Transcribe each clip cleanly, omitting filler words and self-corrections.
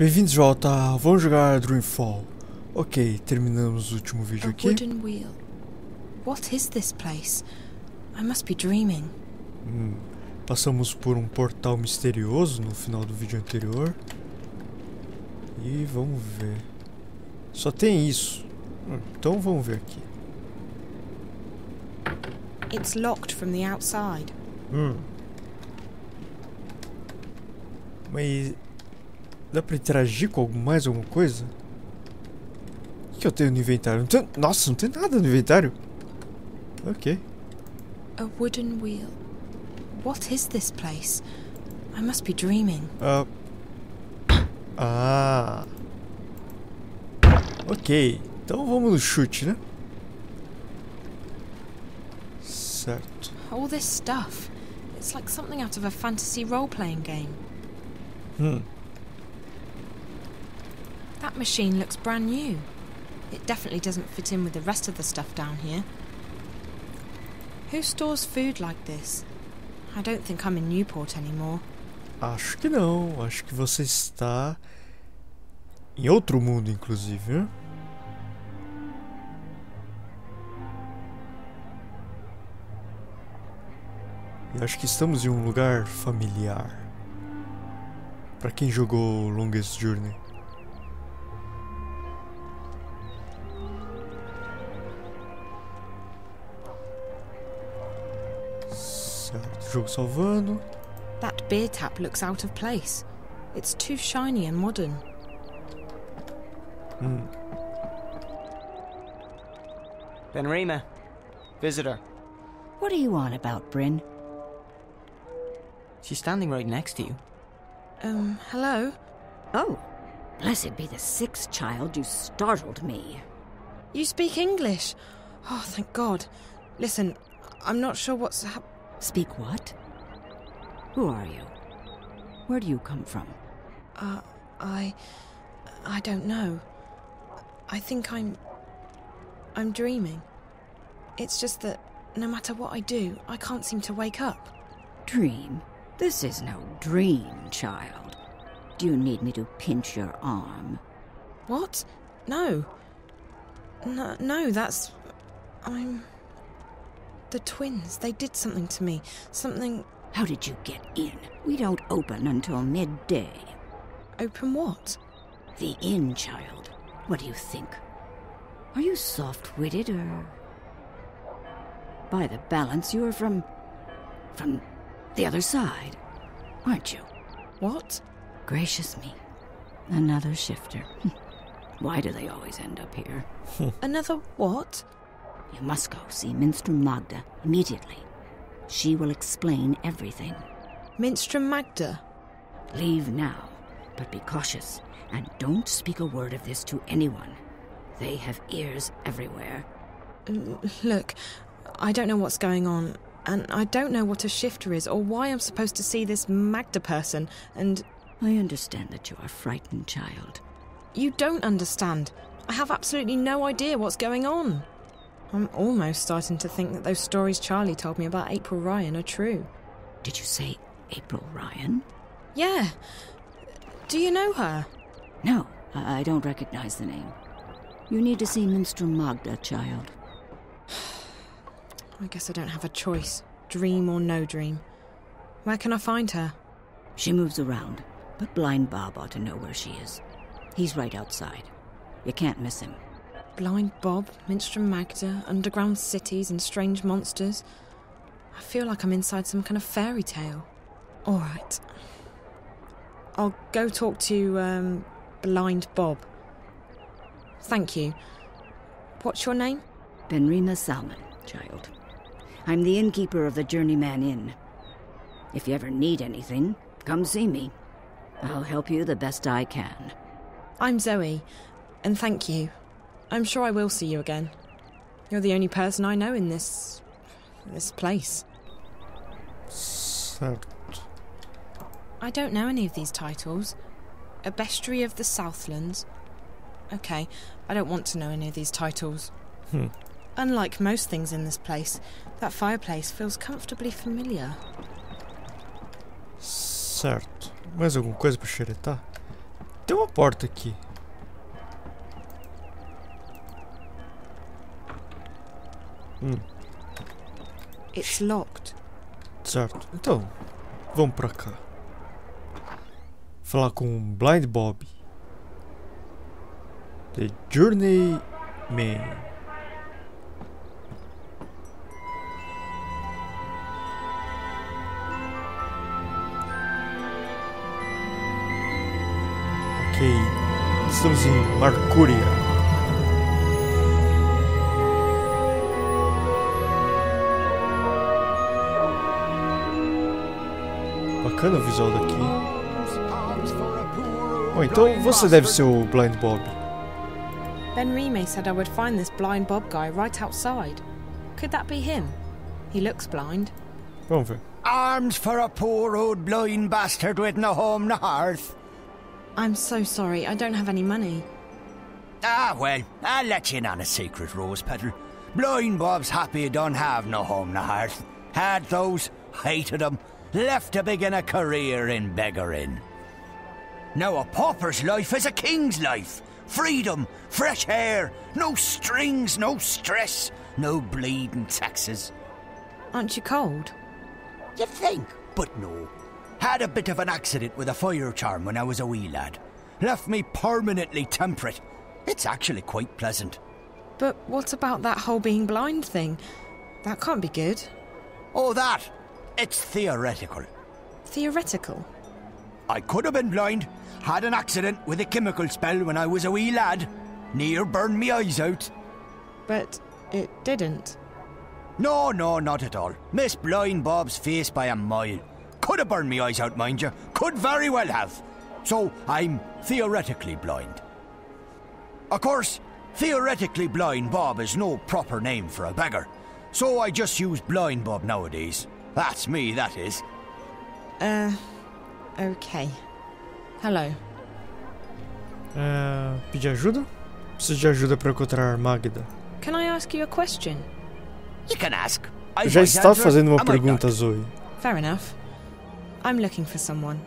Bem-vindos de volta, vamos jogar Dreamfall. Ok, terminamos o último vídeo aqui. Wooden wheel. What is this place? I must be dreaming. Passamos por um portal misterioso no final do vídeo anterior. E vamos ver. Só tem isso. Então vamos ver aqui. It's locked from the outside. Mas dá pra interagir com mais alguma coisa? O que eu tenho no inventário? Não tem... Nossa, não tem nada no inventário. Ok. A wooden wheel. What is this place? I must be dreaming. Ok, então vamos no chute, né? Certo. All this stuff. It's like something out of a fantasy role-playing game. That machine looks brand new. It definitely doesn't fit in with the rest of the stuff down here. Who stores food like this? I don't think I'm in Newport anymore. Acho que não. Acho que você está em outro mundo, inclusive, né? E acho que estamos em um lugar familiar. Para quem jogou Longest Journey. Certo, jogo salvando. That beer tap looks out of place. It's too shiny and modern. Benrima, visitor. What are you on about, Bryn? She's standing right next to you. Hello? Oh, blessed be the sixth child, you startled me. You speak English? Oh, thank God. Listen, I'm not sure what's Speak what? Who are you? Where do you come from? I don't know. I think I'm dreaming. It's just that no matter what I do, I can't seem to wake up. Dream? This is no dream, child. Do you need me to pinch your arm? What? No. No, that's... The twins, they did something to me. Something... How did you get in? We don't open until midday. Open what? The inn, child. What do you think? Are you soft-witted, or... By the balance, you're from the other side, aren't you? What? Gracious me. Another shifter. Why do they always end up here? Another what? You must go see Minstrel Magda immediately. She will explain everything. Minstrel Magda? Leave now, but be cautious, and don't speak a word of this to anyone. They have ears everywhere. Look, I don't know what's going on, and I don't know what a shifter is, or why I'm supposed to see this Magda person, and... I understand that you are frightened, child. You don't understand. I have absolutely no idea what's going on. I'm almost starting to think that those stories Charlie told me about April Ryan are true. Did you say April Ryan? Yeah. Do you know her? No, I don't recognize the name. You need to see Minstrel Magda, child. I guess I don't have a choice, dream or no dream. Where can I find her? She moves around, but Blind Bob ought to know where she is. He's right outside. You can't miss him. Blind Bob, Minstrel Magda, underground cities and strange monsters. I feel like I'm inside some kind of fairy tale. All right. I'll go talk to, Blind Bob. Thank you. What's your name? Benrima Salmon, child. I'm the innkeeper of the Journeyman Inn. If you ever need anything, come see me. I'll help you the best I can. I'm Zoe, and thank you. I'm sure I will see you again. You're the only person I know in this place. Certo. I don't know any of these titles. A Bestiary of the Southlands. Okay, I don't want to know any of these titles. Unlike most things in this place, that fireplace feels comfortably familiar. Certo. Mais alguma coisa para xeretar? Tem uma porta aqui. It's locked. Certo. Então, vamos pra cá. Falar com o Blind Bob. The Journey Man. Ok. Estamos em Marcuria. Bacana o visual daqui. Bom, então você deve ser o Blind Bob. Ben Rime said I would find this blind Bob guy right outside. Could that be him? He looks blind. Vamos ver. Arms for a poor old blind bastard with no home, no hearth. I'm so sorry, I don't have any money. Ah, well, I'll let you in on a secret, Rose Petal. Blind Bob's happy he don't have no home, no hearth. Had those, hated them, left to begin a career in beggaring. Now a pauper's life is a king's life. Freedom, fresh air, no strings, no stress, no bleeding taxes. Aren't you cold? You think, but no. Had a bit of an accident with a fire charm when I was a wee lad. Left me permanently temperate. It's actually quite pleasant. But what about that whole being blind thing? That can't be good. Oh, that? It's theoretical. Theoretical? I could have been blind. Had an accident with a chemical spell when I was a wee lad. Near burned me eyes out. But it didn't. No, not at all. Missed Blind Bob's face by a mile. Could have burned me eyes out, mind you. Could very well have. So I'm theoretically blind. Of course, theoretically blind Bob is no proper name for a beggar. So I just use Blind Bob nowadays. That's me, that is. Okay. Hello. Pedir ajuda? Preciso de ajuda para encontrar Magda. Can I ask you a question? You can ask. Eu já estava fazendo uma pergunta, Zoe. Fair enough. I'm looking for someone.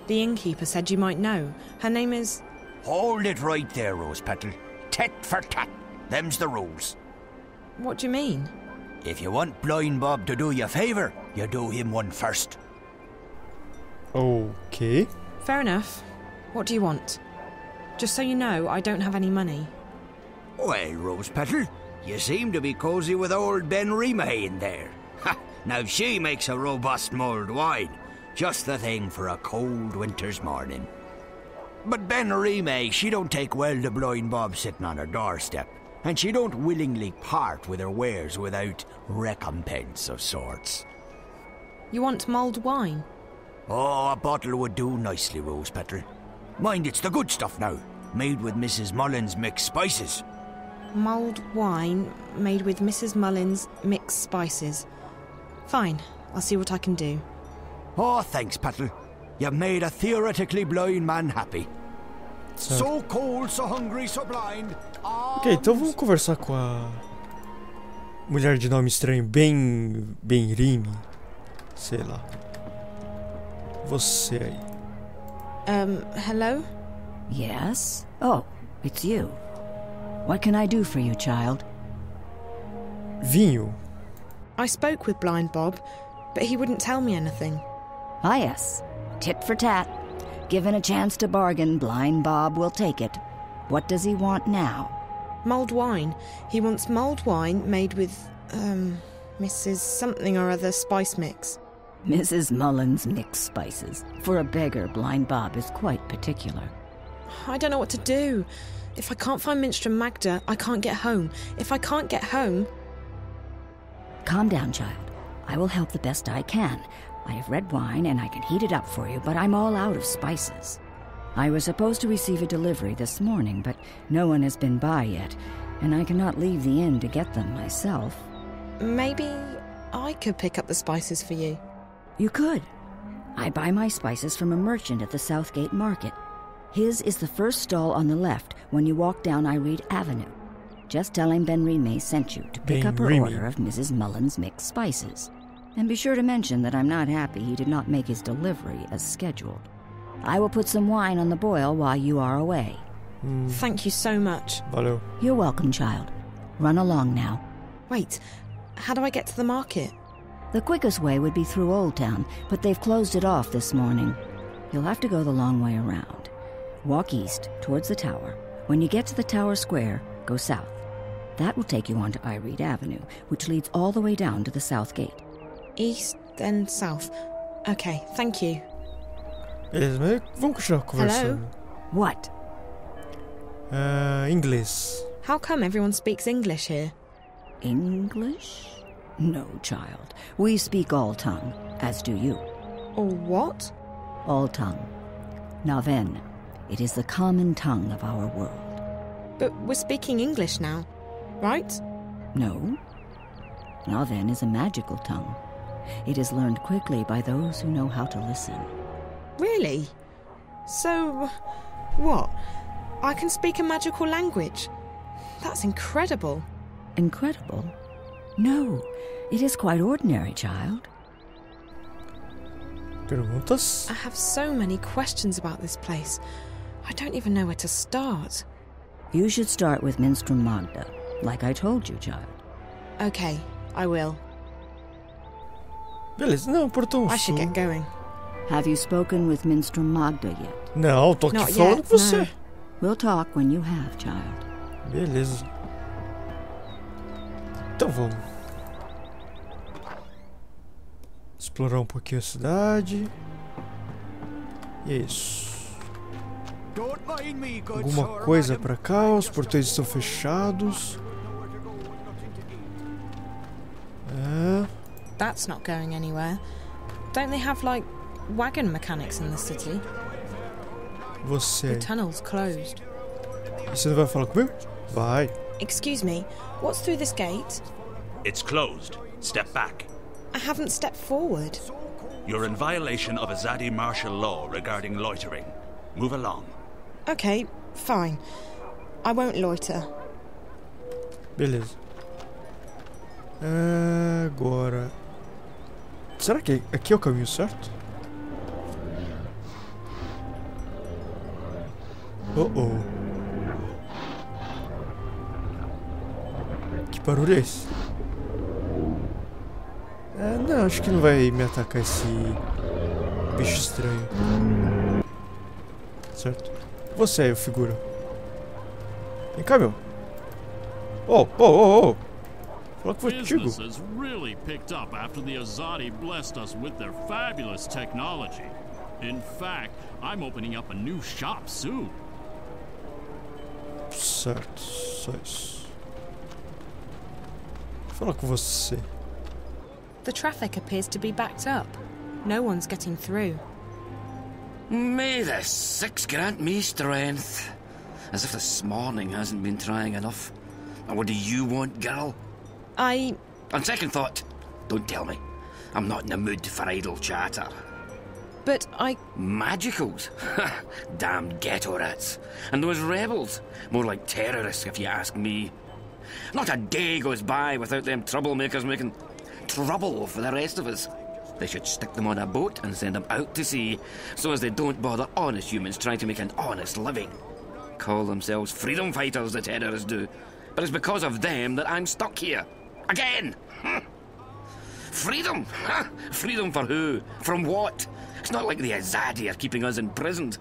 The innkeeper said you might know. Her name is... Hold it right there, Rose Petal. Tit for tat. Them's the rules. What do you mean? If you want Blind Bob to do you a favour, you do him one first. Okay. Fair enough. What do you want? Just so you know, I don't have any money. Well, Rose Petal, you seem to be cosy with old Ben Rime in there. Ha! Now she makes a robust mulled wine. Just the thing for a cold winter's morning. But Ben Rime, she don't take well to Blind Bob sitting on her doorstep. And she don't willingly part with her wares without recompense of sorts. You want mulled wine? Oh, a bottle would do nicely, Rose Petal. Mind, it's the good stuff now. Made with Mrs. Mullins' mixed spices. Mulled wine made with Mrs. Mullins' mixed spices. Fine, I'll see what I can do. Oh, thanks, Petal. You've made a theoretically blind man happy. So cold, so hungry, so blind. Ok, então vamos conversar com a mulher de nome estranho, bem Rime. Sei lá. Você aí. Hello? Yes? Oh, it's you. What can I do for you, child? Vinho. I spoke with Blind Bob, but he wouldn't tell me anything. Ah, yes. Tit for tat. Given a chance to bargain, Blind Bob will take it. What does he want now? Mulled wine. He wants mulled wine made with, Mrs. something or other spice mix. Mrs. Mullins' mixed spices. For a beggar, Blind Bob is quite particular. I don't know what to do. If I can't find Minstrel Magda, I can't get home. If I can't get home... Calm down, child. I will help the best I can. I have red wine and I can heat it up for you, but I'm all out of spices. I was supposed to receive a delivery this morning, but no one has been by yet, and I cannot leave the inn to get them myself. Maybe I could pick up the spices for you. You could. I buy my spices from a merchant at the Southgate Market. His is the first stall on the left when you walk down Iread Avenue. Just tell him Ben Rime sent you to pick up her order of Mrs. Mullins' mixed spices. And be sure to mention that I'm not happy he did not make his delivery as scheduled. I will put some wine on the boil while you are away. Thank you so much. Valeu. You're welcome, child. Run along now. Wait, how do I get to the market? The quickest way would be through Old Town, but they've closed it off this morning. You'll have to go the long way around. Walk east, towards the tower. When you get to the tower square, go south. That will take you onto Iread Avenue, which leads all the way down to the south gate. East, then south. Okay, thank you. Beleza, mas vamos continuar conversando. What? Inglês. How come everyone speaks English here? English? No, child. We speak all tongue, as do you. Or what? All tongue. Now then, it is the common tongue of our world. But we're speaking English now, right? No. Now then is a magical tongue. It is learned quickly by those who know how to listen. Really? So, what? I can speak a magical language? That's incredible. Incredible? No, it is quite ordinary, child. Perguntas? I have so many questions about this place. I don't even know where to start. You should start with Minstrel Magda, like I told you, child. Okay, I will. Beleza, não, Portão I should Sul. get going. Have you spoken with Minstrel Magda yet? Não, tô aqui Not falando yet, com você. no. We'll talk when you have, child. Beleza. Então vamos. Explorar um pouquinho a cidade. E é isso. Alguma coisa pra cá, os portões estão fechados. That's not going anywhere. Don't they have, like, wagon mechanics in the city? Você. The tunnel's closed. E você não vai falar comigo? Vai. Excuse me, what's through this gate? It's closed. Step back. I haven't stepped forward. You're in violation of Azadi martial law regarding loitering. Move along. Okay, fine. I won't loiter. Beleza. Agora... Será que aqui é o caminho certo? Oh. Que barulho é esse? Não, acho que não vai me atacar esse bicho estranho. Certo? Você aí, figura. Vem cá, meu. Oh. Fala contigo. Business has really picked up after the Azadi blessed us with their fabulous technology. In fact, I'm opening up a new shop soon. Certo, só isso. Fala com você. The traffic appears to be backed up. No one's getting through. May the six grant me strength. As if this morning hasn't been trying enough. Now what do you want, girl? On second thought, don't tell me. I'm not in the mood for idle chatter. But Magicals? Damned ghetto rats. And those rebels? More like terrorists, if you ask me. Not a day goes by without them troublemakers making trouble for the rest of us. They should stick them on a boat and send them out to sea, so as they don't bother honest humans trying to make an honest living. Call themselves freedom fighters, the terrorists do. But it's because of them that I'm stuck here. Again! Freedom? Freedom for who? From what? It's not like the Azadi are keeping us imprisoned.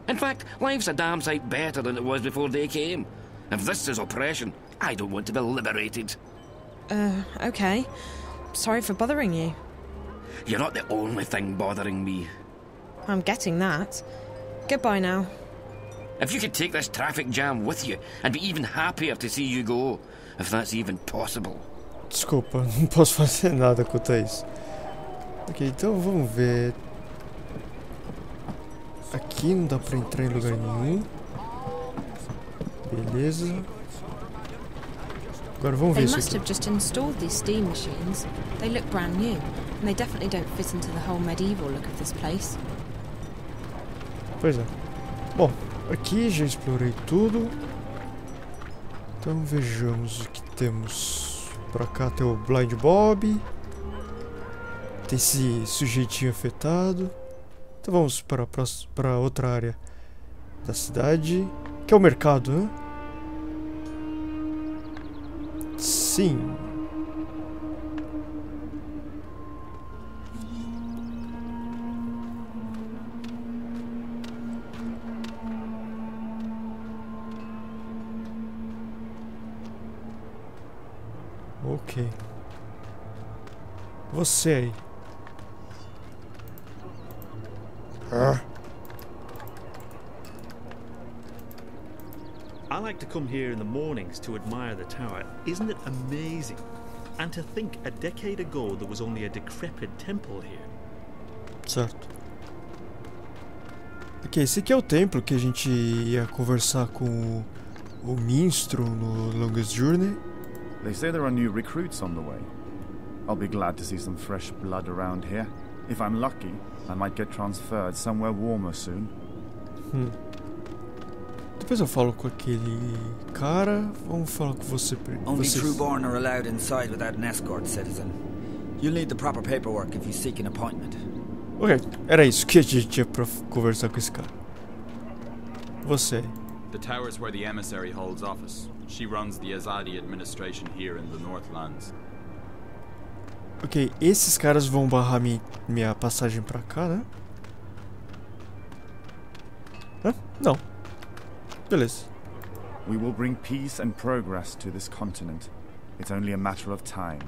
In fact, life's a damn sight better than it was before they came. If this is oppression, I don't want to be liberated. Okay. Sorry for bothering you. You're not the only thing bothering me. I'm getting that. Goodbye now. If you could take this traffic jam with you, I'd be even happier to see you go. If that's even possible. Desculpa, não posso fazer nada quanto a isso. Ok, então vamos ver. Aqui não dá pra entrar em lugar nenhum. Beleza. Agora vamos ver They isso must aqui. have just installed these steam machines. They look brand new, and they definitely don't fit into the whole medieval look of this place. Pois é. Bom, aqui já explorei tudo. Então vejamos o que temos. Pra cá tem o Blind Bob. Tem esse sujeitinho afetado. Então vamos para outra área da cidade, que é o mercado, né? Sim. Ok. Você aí. I like to come here in the mornings to admire the tower. Isn't it amazing? And to think a decade ago there was only a decrepit temple here. Certo. Ok, esse aqui é o templo que a gente ia conversar com o minstrel no Longest Journey. They say there are new recruits on the way. I'll be glad to see some fresh blood around here. If I'm lucky, I might get transferred somewhere warmer soon. Depois eu falo com aquele cara. Vamos falar com você primeiro. Only Trueborn are allowed inside without an escort, citizen. You'll need the proper paperwork if you seek an appointment. Ok, era isso que a gente tinha pra conversar com esse cara. Você. The tower's where the emissary holds office. She runs the Azadi administration here in the Northlands. Ok, esses caras vão barrar minha passagem pra cá, né? Hã? Não. Beleza. We will bring peace and progress to this continent. It's only a matter of time.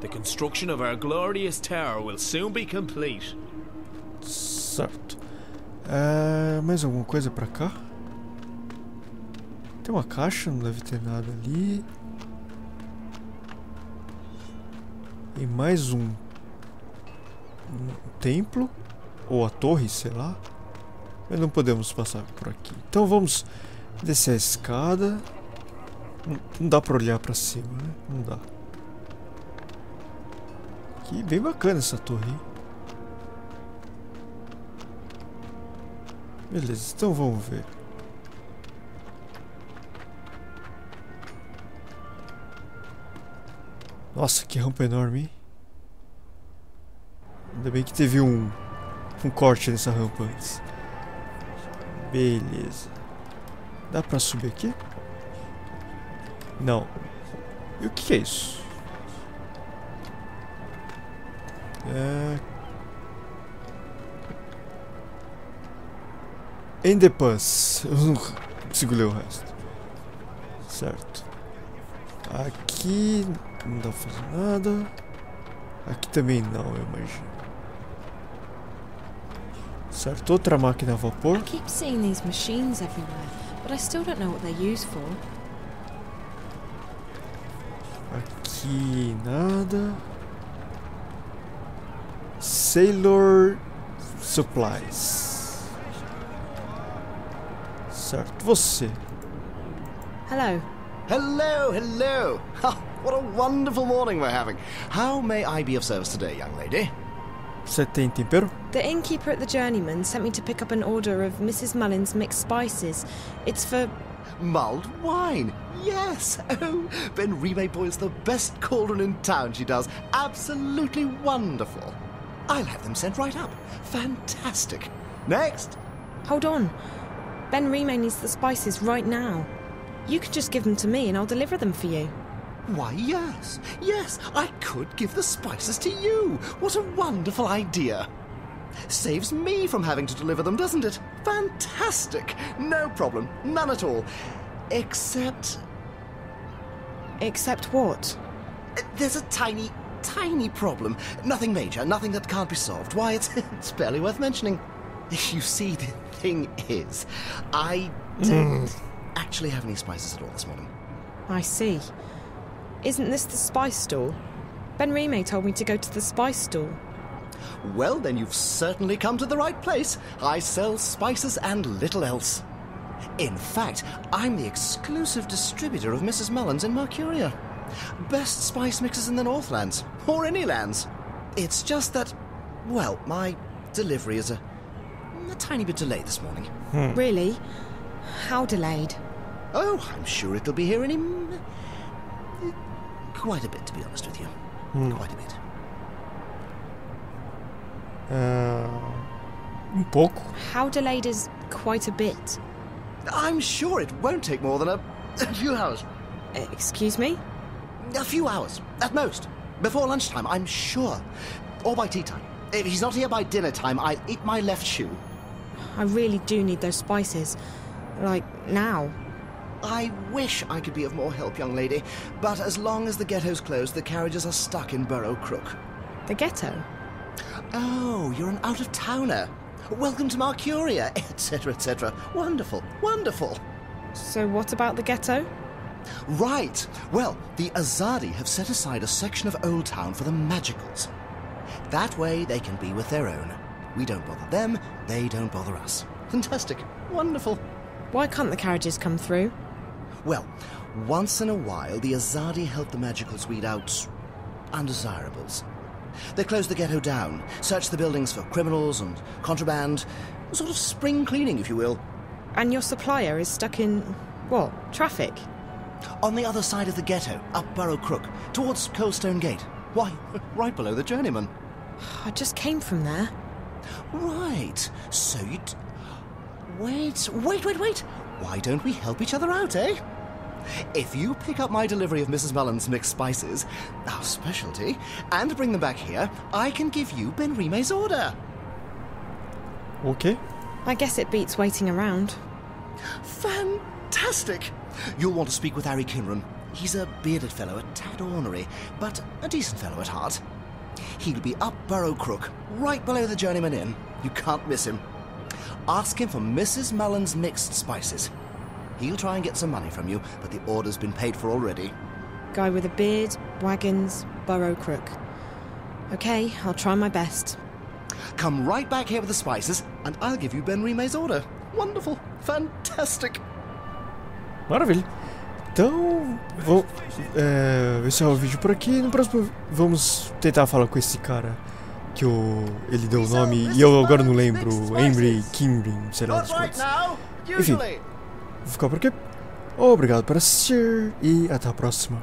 The construction of our glorious tower will soon be complete. Certo. Mais alguma coisa pra cá? Tem uma caixa, não deve ter nada ali. E mais um templo, ou a torre, sei lá. Mas não podemos passar por aqui. Então vamos descer a escada. Não dá pra olhar pra cima, né? Não dá. Aqui, bem bacana essa torre, hein? Beleza, então vamos ver. Nossa, que rampa enorme, hein? Ainda bem que teve um corte nessa rampa antes. Beleza. Dá pra subir aqui? Não. E o que é isso? Em the pass. Eu não consigo ler o resto. Certo. Aqui não dá pra fazer nada. Aqui também não, eu imagino. Certo, outra máquina a vapor. I keep seeing these machines everywhere, but I still don't know what they're used for. Aqui nada. Sailor Supplies. Certo, você. Hello. Hello, hello. What a wonderful morning we're having. How may I be of service today, young lady? Você tem tempero? The innkeeper at the Journeyman sent me to pick up an order of Mrs. Mullen's mixed spices. It's for... Mulled wine. Yes. Oh, Ben Rime boils the best cauldron in town, she does. Absolutely wonderful. I'll have them sent right up. Fantastic. Next. Hold on. Ben Rime needs the spices right now. You can just give them to me and I'll deliver them for you. Why, yes. Yes, I could give the spices to you. What a wonderful idea. Saves me from having to deliver them, doesn't it? Fantastic. No problem. None at all. Except... Except what? There's a tiny problem. Nothing major, nothing that can't be solved. Why, it's barely worth mentioning. You see, the thing is, I don't actually have any spices at all this morning. I see. Isn't this the spice store? Ben Rime told me to go to the spice store. Well, then you've certainly come to the right place. I sell spices and little else. In fact, I'm the exclusive distributor of Mrs. Mullen's in Marcuria. Best spice mixers in the Northlands, or any lands. It's just that, well, my delivery is a tiny bit delayed this morning. Really? How delayed? Oh, I'm sure it'll be here any... quite a bit, to be honest with you. Quite a bit. Pouco. How delayed is quite a bit? I'm sure it won't take more than a few hours. Excuse me? A few hours, at most. Before lunchtime, I'm sure. Or by tea time. If he's not here by dinner time, I'll eat my left shoe. I really do need those spices. Like, now. I wish I could be of more help, young lady. But as long as the ghetto's closed, the carriages are stuck in Borough Crook. The ghetto? Oh, you're an out-of-towner. Welcome to Marcuria, etc., etc. Wonderful, wonderful. So what about the ghetto? Right. Well, the Azadi have set aside a section of Old Town for the magicals. That way they can be with their own. We don't bother them, they don't bother us. Fantastic. Wonderful. Why can't the carriages come through? Well, once in a while, the Azadi help the magicals weed out undesirables. They close the ghetto down, search the buildings for criminals and contraband, sort of spring cleaning, if you will. And your supplier is stuck in, what, traffic? On the other side of the ghetto, up Borough Crook, towards Coldstone Gate. Why, right below the Journeyman. I just came from there. Right, so you'd... Wait. Why don't we help each other out, eh? If you pick up my delivery of Mrs. Mullen's mixed spices, our specialty, and bring them back here, I can give you Ben Rime's order. Okay. I guess it beats waiting around. Fantastic! You'll want to speak with Harry Kinran. He's a bearded fellow, a tad ornery, but a decent fellow at heart. He'll be up Borough Crook, right below the Journeyman Inn. You can't miss him. Ask him for Mrs. Mullen's mixed spices. He'll try and get some money from you, but the order's been paid for already. Guy with a beard, wagons, Borough Crook. Okay, I'll try my best. Come right back here with the spices, and I'll give you Ben Rime's order. Wonderful. Fantastic. Maravilha. Então, vou encerrar o vídeo por aqui. No próximo, vamos tentar falar com esse cara que ele deu o nome e eu agora não lembro. Henry Kimbrin, sei lá das coisas. Enfim, vou ficar por aqui. Obrigado por assistir e até a próxima.